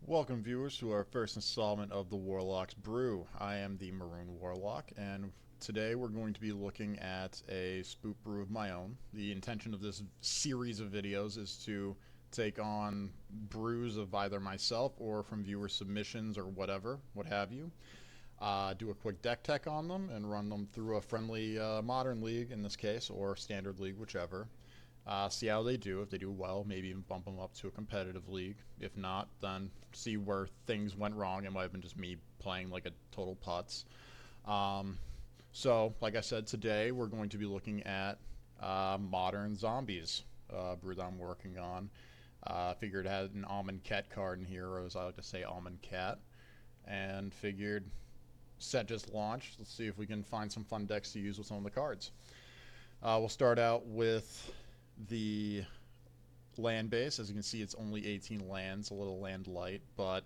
Welcome, viewers, to our first installment of the Warlock's Brew. I am the Maroon Warlock, and today we're going to be looking at a spook brew of my own. The intention of this series of videos is to take on brews of either myself or from viewer submissions or whatever, what have you. Do a quick deck tech on them and run them through a friendly modern league in this case, or standard league, whichever. See how they do. If they do well, maybe even bump them up to a competitive league. If not, then see where things went wrong. It might have been just me playing like a total putz. So, like I said, today we're going to be looking at modern zombies brew that I'm working on. Figured it had an Amonkhet card in here, or as I like to say, Amonkhet. And figured set just launched. Let's see if we can find some fun decks to use with some of the cards. We'll start out with the land base. As you can see, it's only 18 lands, a little land light, but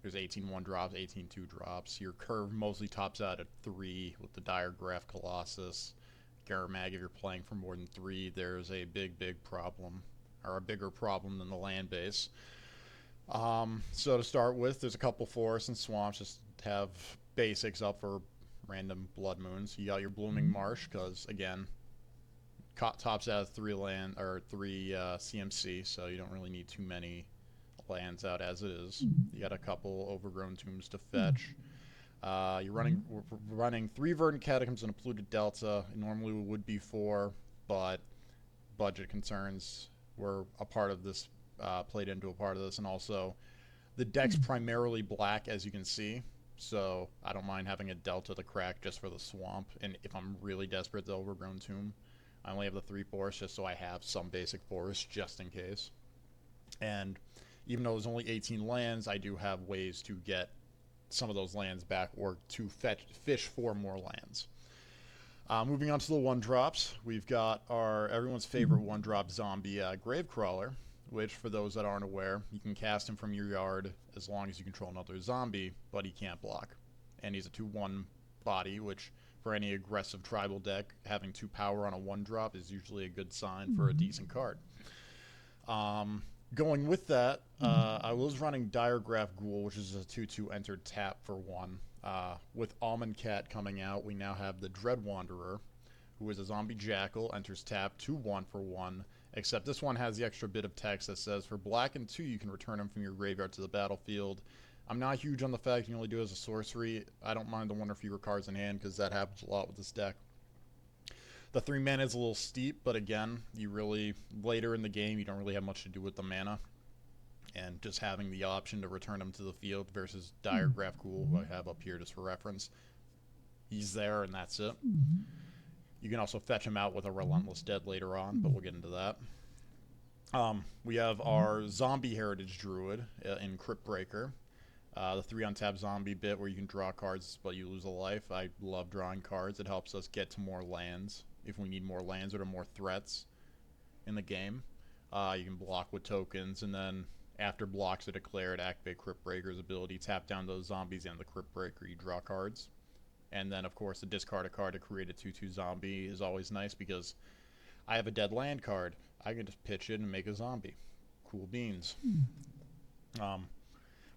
there's 18 1-drops, 18 2-drops. Your curve mostly tops out at 3 with the Diregraph Colossus. Garamag, if you're playing for more than 3, there's a big problem, or a bigger problem than the land base. So to start with, there's a couple forests and swamps, just have basics up for random blood moons. You got your Blooming Marsh, because again, tops out 3 land or 3 CMC, so you don't really need too many lands out as it is. You got a couple overgrown tombs to fetch. We're running 3 Verdant Catacombs and a Polluted Delta. Normally we would be 4, but budget concerns were a part of this, played into a part of this, and also the deck's primarily black, as you can see. So I don't mind having a Delta to crack just for the swamp, and if I'm really desperate, the overgrown tomb. I only have the 3 forests just so I have some basic forests just in case. And even though there's only 18 lands, I do have ways to get some of those lands back or to fish for more lands. Moving on to the 1-drops, we've got our everyone's favorite 1-drop zombie, Gravecrawler, which for those that aren't aware, you can cast him from your yard as long as you control another zombie, but he can't block. And he's a 2/1 body, which for any aggressive tribal deck, having 2 power on a 1-drop is usually a good sign for a decent card. Going with that, I was running Diregraph Ghoul, which is a 2/2 entered tap for 1. With Amonkhet coming out, we now have the Dread Wanderer, who is a zombie jackal, enters tap 2/1 for 1, except this one has the extra bit of text that says, for black and 2, you can return him from your graveyard to the battlefield. I'm not huge on the fact you can only do it as a sorcery. I don't mind the 1 or fewer cards in hand, because that happens a lot with this deck. The 3 mana is a little steep, but again, you really, later in the game, you don't really have much to do with the mana. And just having the option to return him to the field versus Diregraph Ghoul, who I have up here just for reference. He's there, and that's it. You can also fetch him out with a Relentless Dead later on, but we'll get into that. We have our Zombie Heritage Druid in Cryptbreaker. The 3 untapped zombie bit where you can draw cards but you lose a life. I love drawing cards. It helps us get to more lands if we need more lands or to more threats in the game. You can block with tokens, and then after blocks are declared, activate Cryptbreaker's ability, tap down those zombies and the Cryptbreaker, you draw cards. And then of course the discard a card to create a 2/2 zombie is always nice, because I have a dead land card. I can just pitch it and make a zombie. Cool beans.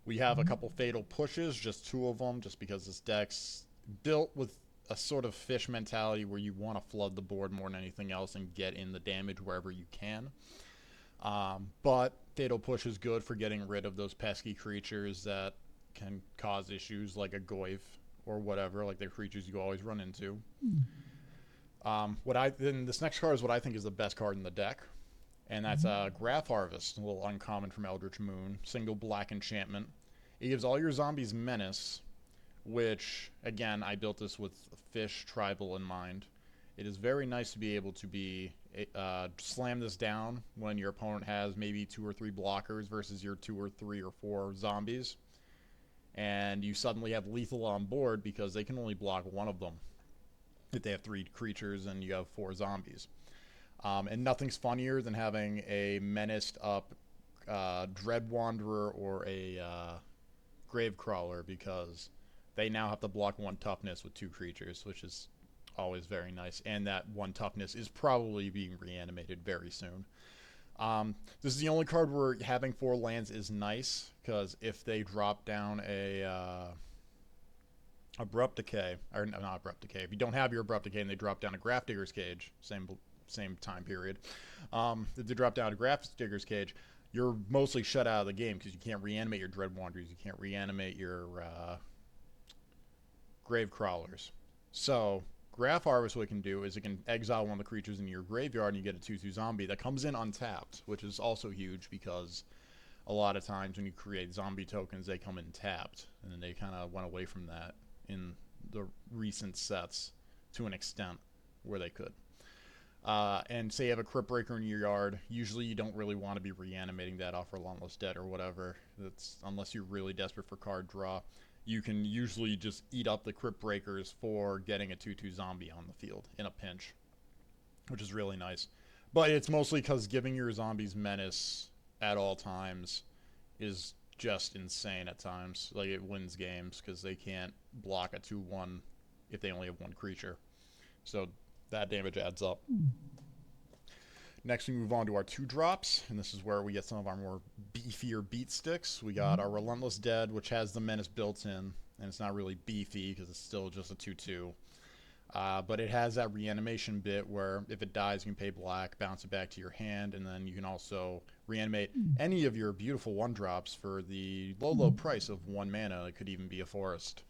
We have a couple fatal pushes, just 2 of them, just because this deck's built with a sort of fish mentality where you want to flood the board more than anything else and get in the damage wherever you can. But fatal push is good for getting rid of those pesky creatures that can cause issues, like a Goyf or whatever, like the creatures you always run into. Then this next card is what I think is the best card in the deck. And that's Graph Harvest, a little uncommon from Eldritch Moon. Single black enchantment. It gives all your zombies Menace, which, again, I built this with Fish Tribal in mind. It is very nice to be able to slam this down when your opponent has maybe 2 or 3 blockers versus your 2 or 3 or 4 zombies. And you suddenly have lethal on board because they can only block 1 of them if they have 3 creatures and you have 4 zombies. And nothing's funnier than having a menaced up Dread Wanderer or a Gravecrawler, because they now have to block 1 toughness with 2 creatures, which is always very nice. And that 1 toughness is probably being reanimated very soon. This is the only card where having 4 lands is nice, because if they drop down a Abrupt Decay, or no, not Abrupt Decay, if you don't have your Abrupt Decay and they drop down a Grafdigger's Cage, same time period, if they drop down a Grafdigger's Cage, you're mostly shut out of the game because you can't reanimate your Dread Wanderers, you can't reanimate your Grave Crawlers. So Graph Harvest, what it can do is it can exile one of the creatures in your graveyard and you get a 2/2 zombie that comes in untapped, which is also huge because a lot of times when you create zombie tokens, they come in tapped, and then they kind of went away from that in the recent sets to an extent where they could. And say you have a Crypt Breaker in your yard, usually you don't really want to be reanimating that off Relentless Dead or whatever. That's unless you're really desperate for card draw. You can usually just eat up the Crypt Breakers for getting a 2/2 zombie on the field in a pinch, which is really nice. But it's mostly because giving your zombies menace at all times is just insane at times. Like, it wins games because they can't block a 2/1 if they only have one creature. So that damage adds up. Next, we move on to our 2-drops, and this is where we get some of our more beefier beat sticks. We got our Relentless Dead, which has the menace built in, and it's not really beefy because it's still just a 2/2. But it has that reanimation bit where if it dies, you can pay black, bounce it back to your hand, and then you can also reanimate any of your beautiful 1-drops for the low price of 1 mana. It could even be a forest.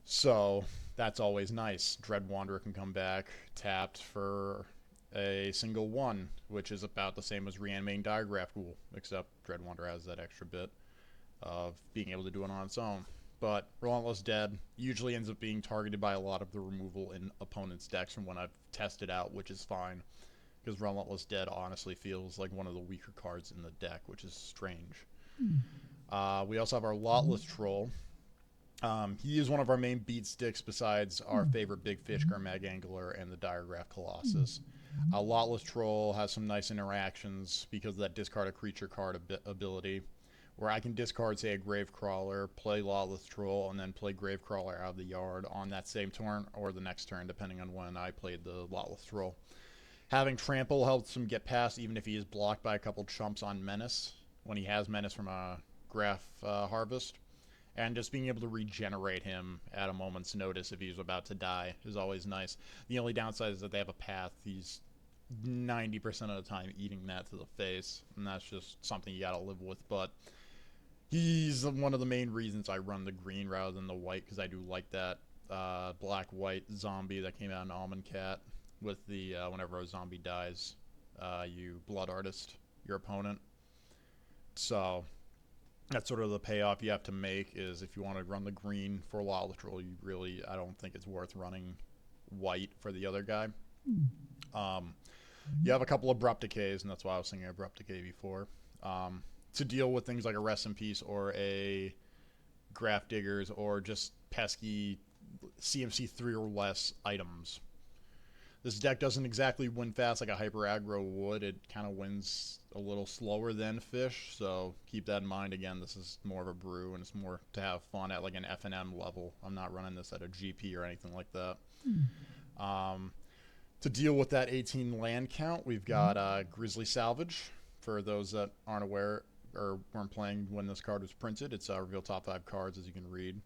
So that's always nice. Dread Wanderer can come back tapped for a single 1, which is about the same as reanimating Diregraph Ghoul, except Dread Wanderer has that extra bit of being able to do it on its own. But Relentless Dead usually ends up being targeted by a lot of the removal in opponents' decks from when I've tested out, which is fine, because Relentless Dead honestly feels like one of the weaker cards in the deck, which is strange. We also have our Lotless Troll. He is one of our main beat sticks besides our favorite Big Fish, Gurmag Angler, and the Diregraph Colossus. Lotless Troll has some nice interactions because of that discard a creature card ability, where I can discard, say, a Gravecrawler, play Lotless Troll, and then play Gravecrawler out of the yard on that same turn or the next turn, depending on when I played the Lotless Troll. Having Trample helps him get past even if he is blocked by a couple chumps on Menace, when he has Menace from a Graph Harvest. And just being able to regenerate him at a moment's notice if he's about to die is always nice. The only downside is that they have a path. He's 90% of the time eating that to the face, and that's just something you gotta live with. But he's one of the main reasons I run the green rather than the white, because I do like that black-white zombie that came out in Amonkhet with the whenever a zombie dies, you Blood Artist your opponent. So that's sort of the payoff you have to make, is if you want to run the green for Lotless Troll, I don't think it's worth running white for the other guy. You have a couple of Abrupt Decays, and that's why I was thinking Abrupt Decay before, to deal with things like a Rest in Peace or a Graph Diggers or just pesky CMC 3 or less items. This deck doesn't exactly win fast like a Hyper Aggro would. It kind of wins a little slower than Fish, so keep that in mind. Again, this is more of a brew, and it's more to have fun at like an FNM level. I'm not running this at a GP or anything like that. To deal with that 18 land count, we've got Grizzly Salvage. For those that aren't aware or weren't playing when this card was printed, it's reveal top 5 cards, as you can read.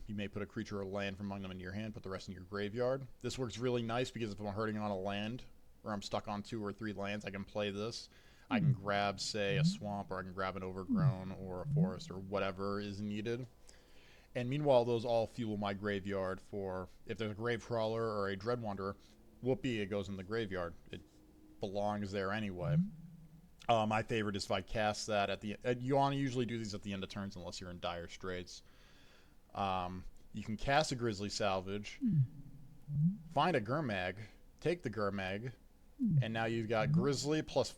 You may put a creature or land from among them into your hand, put the rest in your graveyard. This works really nice because if I'm hurting on a land, or I'm stuck on 2 or 3 lands, I can play this. I can grab, say, a swamp, or I can grab an overgrown, or a forest, or whatever is needed. And meanwhile, those all fuel my graveyard for, if there's a Gravecrawler or a Dread Wanderer, whoopee, it goes in the graveyard. It belongs there anyway. My favorite is if I cast that at the... you want to usually do these at the end of turns unless you're in dire straits. You can cast a Grizzly Salvage, find a Gurmag, take the Gurmag, and now you've got Grizzly plus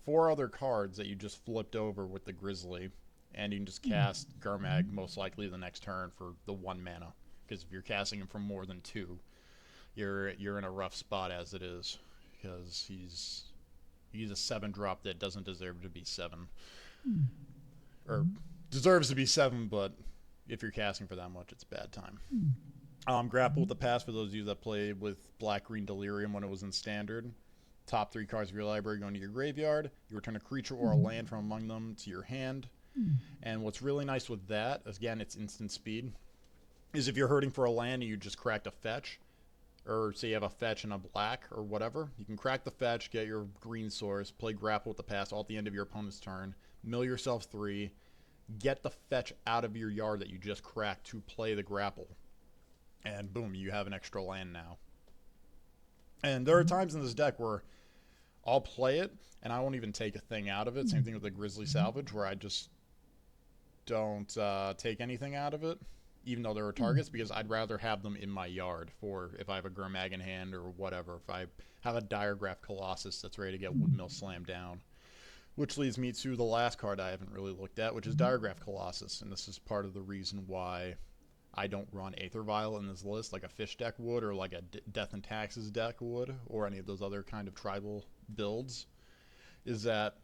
4 other cards that you just flipped over with the Grizzly, and you can just cast Gurmag most likely the next turn for the 1 mana. Because if you're casting him from more than 2, you're in a rough spot as it is, because he's a 7-drop that doesn't deserve to be 7, or deserves to be 7, but if you're casting for that much, it's a bad time. Grapple with the Past, for those of you that played with Black-Green Delirium when it was in Standard. Top 3 cards of your library go into your graveyard. You return a creature or a land from among them to your hand. And what's really nice with that, again, it's instant speed, is if you're hurting for a land and you just cracked a fetch, or say you have a fetch and a black or whatever, you can crack the fetch, get your green source, play grapple with the pass all at the end of your opponent's turn, mill yourself 3, get the fetch out of your yard that you just cracked to play the grapple, and boom, you have an extra land now. And there are times in this deck where I'll play it and I won't even take a thing out of it. Same thing with the Grizzly Salvage, where I just don't take anything out of it, even though there are targets, because I'd rather have them in my yard for if I have a Gurmag in hand or whatever. If I have a Diregraph Colossus that's ready to get Woodmill slammed down. Which leads me to the last card I haven't really looked at, which is Diregraph Colossus. And this is part of the reason why I don't run Aether Vial in this list like a fish deck would, or like a Death and Taxes deck would, or any of those other kind of tribal builds, is that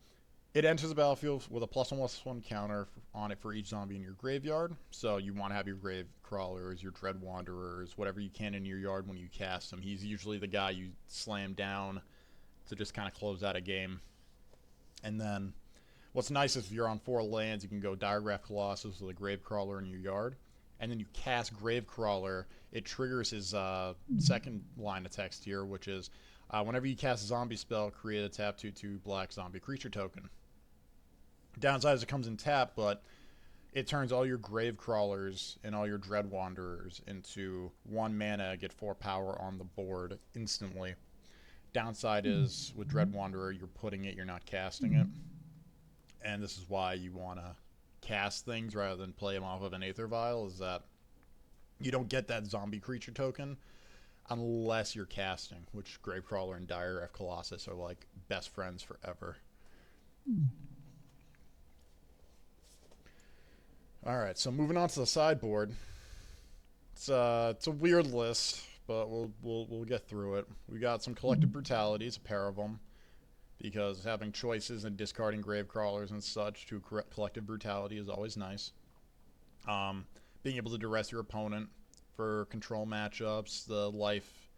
it enters the battlefield with a +1/+1 counter on it for each zombie in your graveyard. So you want to have your Grave Crawlers, your Dread Wanderers, whatever you can in your yard when you cast him. He's usually the guy you slam down to just kind of close out a game. And then what's nice is if you're on 4 lands, you can go Diregraph Colossus with a Grave Crawler in your yard. And then you cast Grave Crawler, it triggers his second line of text here, which is whenever you cast a zombie spell, create a tap 2/2 black zombie creature token. Downside is it comes in tap, but it turns all your Grave Crawlers and all your Dread Wanderers into 1 mana, get 4 power on the board instantly. Downside is with Dread Wanderer, you're putting it, you're not casting it. And this is why you want to cast things rather than play them off of an Aether Vial, is that you don't get that zombie creature token unless you're casting, which Gravecrawler and Diregraph Colossus are like best friends forever. Alright, so moving on to the sideboard. It's a weird list, but we'll get through it. We got some Collective Brutalities, a pair of them, because having choices and discarding Grave Crawlers and such to Collective Brutality is always nice. Being able to duress your opponent for control matchups, the life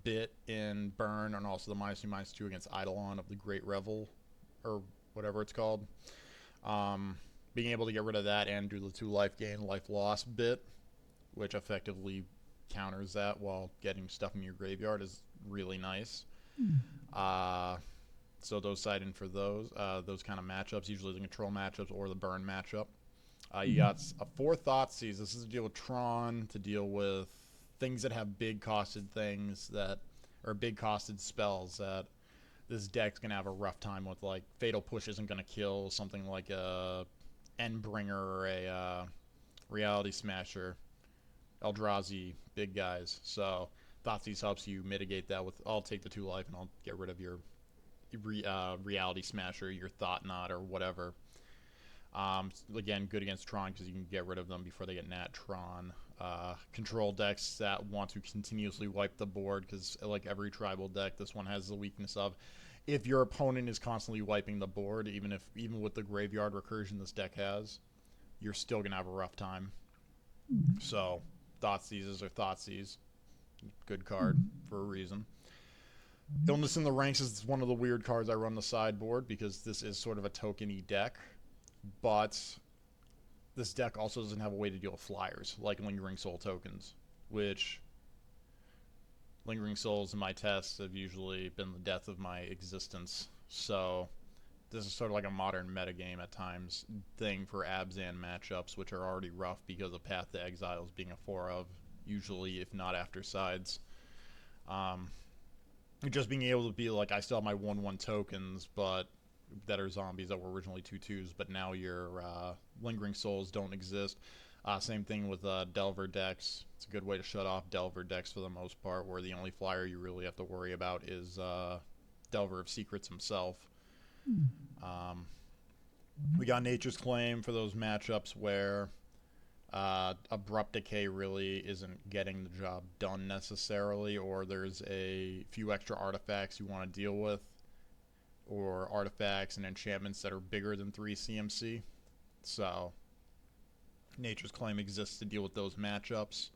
bit in Burn, and also the -2/-2 against Eidolon of the Great Revel, or whatever it's called. Being able to get rid of that and do the 2 life gain, life loss bit, which effectively counters that while getting stuff in your graveyard, is really nice. So those side in for those kind of matchups, usually the control matchups or the burn matchup. You got 4 Thoughtseize. This is to deal with Tron, to deal with things that have big costed things that, or big costed spells that this deck's going to have a rough time with. Like Fatal Push isn't going to kill something like a Endbringer or a Reality Smasher. Eldrazi, big guys. So Thoughtseize helps you mitigate that with, I'll take the 2 life and I'll get rid of your Reality Smasher, your Thought Knot, or whatever. Again, good against Tron because you can get rid of them before they get Nat Tron. Control decks that want to continuously wipe the board, because like every tribal deck, this one has the weakness of, if your opponent is constantly wiping the board, even with the graveyard recursion this deck has, you're still gonna have a rough time. So Thoughtseizes are Thoughtseize. Good card for a reason. Illness in the Ranks is one of the weird cards I run the sideboard, because this is sort of a token-y deck, but this deck also doesn't have a way to deal with flyers, like Lingering Soul tokens, which Lingering Souls in my tests have usually been the death of my existence. So this is sort of like a modern metagame at times thing for Abzan matchups, which are already rough because of Path to Exiles being a 4 of, usually, if not after sides. Just being able to be like, I still have my 1/1 tokens, but that are zombies that were originally 2/2s, but now your Lingering Souls don't exist. Same thing with Delver decks. It's a good way to shut off Delver decks for the most part, where the only flyer you really have to worry about is Delver of Secrets himself. We got Nature's Claim for those matchups where Abrupt Decay really isn't getting the job done necessarily, or there's a few extra artifacts you want to deal with, or artifacts and enchantments that are bigger than 3 CMC. So Nature's Claim exists to deal with those matchups.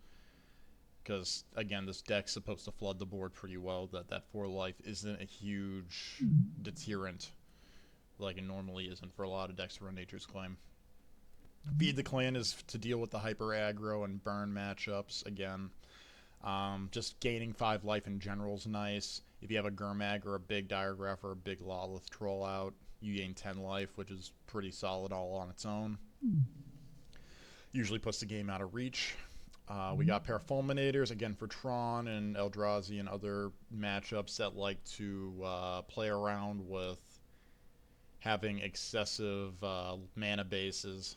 because again, this deck's supposed to flood the board pretty well. That 4 life isn't a huge deterrent like it normally isn't for a lot of decks to run Nature's Claim. Feed the Clan is to deal with the hyper aggro and burn matchups again. Just gaining 5 life in general is nice. If you have a Gurmag or a big Diregraph or a big Lawlith troll out, you gain 10 life, which is pretty solid all on its own. Usually puts the game out of reach. We got Parafulminators, again for Tron and Eldrazi and other matchups that like to play around with having excessive mana bases.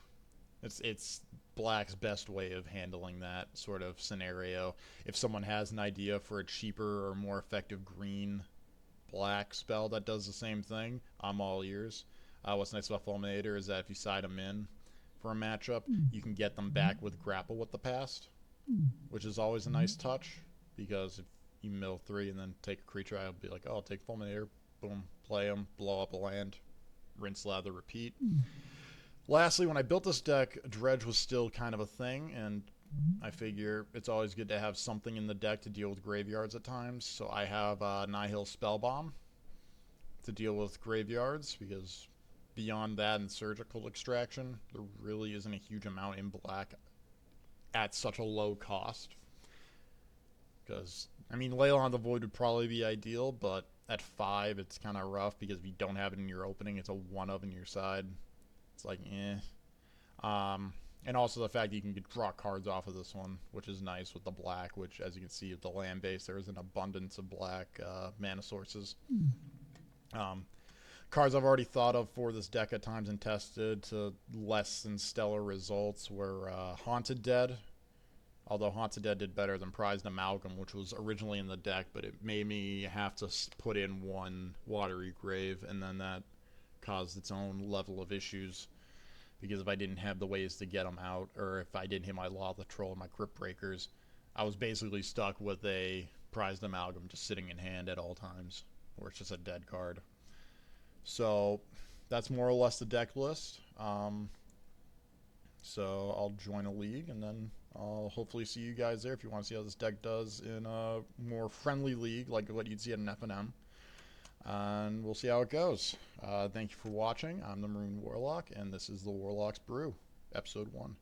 It's Black's best way of handling that sort of scenario. If someone has an idea for a cheaper or more effective green black spell that does the same thing, I'm all ears. What's nice about Fulminator is that if you side them in for a matchup, you can get them back with Grapple with the Past, which is always a nice touch, because if you mill 3 and then take a creature, I'll be like, oh, I'll take Fulminator, boom, play them, blow up a land, rinse, lather, repeat. Lastly, when I built this deck, Dredge was still kind of a thing, and I figure it's always good to have something in the deck to deal with graveyards at times. So I have Nihil Spellbomb to deal with graveyards, because beyond that and Surgical Extraction, there really isn't a huge amount in black at such a low cost. Because, I mean, Leyline of the Void would probably be ideal, but at 5, it's kind of rough, because if you don't have it in your opening, it's a 1-of in your side. It's like, eh. And also the fact that you can draw cards off of this one, which is nice with the black, which, as you can see, with the land base, there is an abundance of black mana sources. Cards I've already thought of for this deck at times and tested to less than stellar results were Haunted Dead. Although Haunted Dead did better than Prized Amalgam, which was originally in the deck, but it made me have to put in 1 Watery Grave, and then that caused its own level of issues, because if I didn't have the ways to get them out, or if I didn't hit my Law of the Troll and my Crypt Breakers, I was basically stuck with a Prized Amalgam just sitting in hand at all times, or it's just a dead card. So that's more or less the deck list. So I'll join a league, and then I'll hopefully see you guys there if you want to see how this deck does in a more friendly league like what you'd see at an FNM. And we'll see how it goes. Thank you for watching. I'm the Maroon Warlock, and this is the Warlock's Brew, Episode 1.